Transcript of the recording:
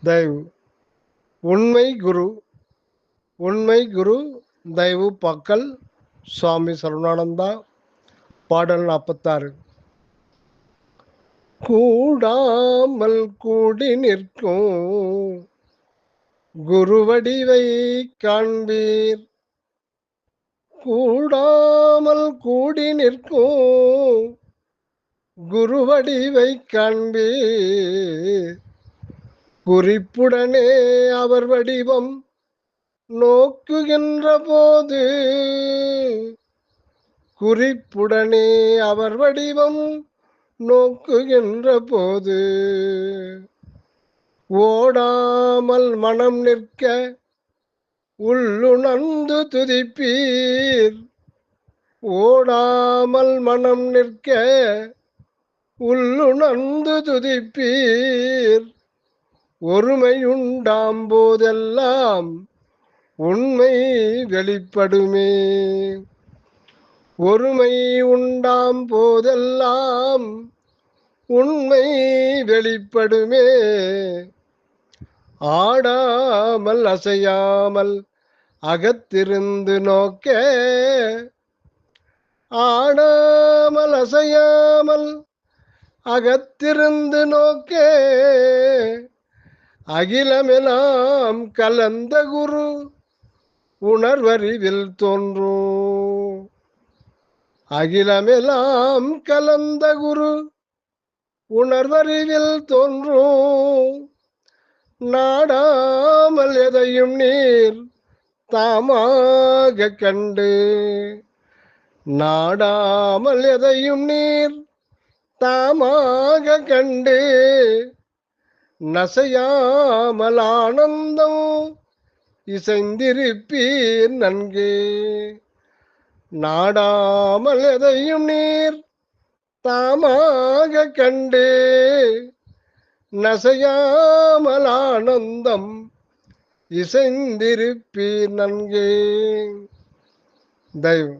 தயவு உண்மை குரு உண்மை குரு தயவு பக்கல் சுவாமி சரவணானந்தா. பாடல் 46. கூடாமல் கூடி நிற்கும் குருவடிவை காண்பீர். கூடாமல் கூடி நிற்கும் குருவடிவை காண்பீர். குறிப்புடனே அவர் வடிவம் நோக்குகின்ற போது, குறிப்புடனே அவர் வடிவம் நோக்குகின்ற போது, ஓடாமல் மனம் நிற்க உள்ளுணர்ந்து துதிப்பீர். ஓடாமல் மனம் நிற்க உள்ளுணர்ந்து துதிப்பீர். ஒருமையுண்டாம் போதெல்லாம் உண்மை வெளிப்படுமே. ஒருமை உண்டாம் போதெல்லாம் உண்மை வெளிப்படுமே. ஆடாமல் அசையாமல் அகத்திருந்து நோக்க, ஆடாமல் அசையாமல் அகத்திருந்து நோக்க, அகிலமெல்லாம் கலந்த குரு உணர்வறிவில் தோன்றும். அகிலமெல்லாம் கலந்த குரு உணர்வறிவில் தோன்றும். நாடாமல் எதையும் நீர் தாமாக கண்டு, நாடாமல் எதையும் நீர் தாமாக கண்டு, நசையாமல் ஆனந்தம் இசைந்திருப்பீர் நன்கு. நாடாமல் எதையும் நீர் தாமாக கண்டு, நசையாமல் ஆனந்தம் இசைந்திருப்பீர் நன்கு. தயவு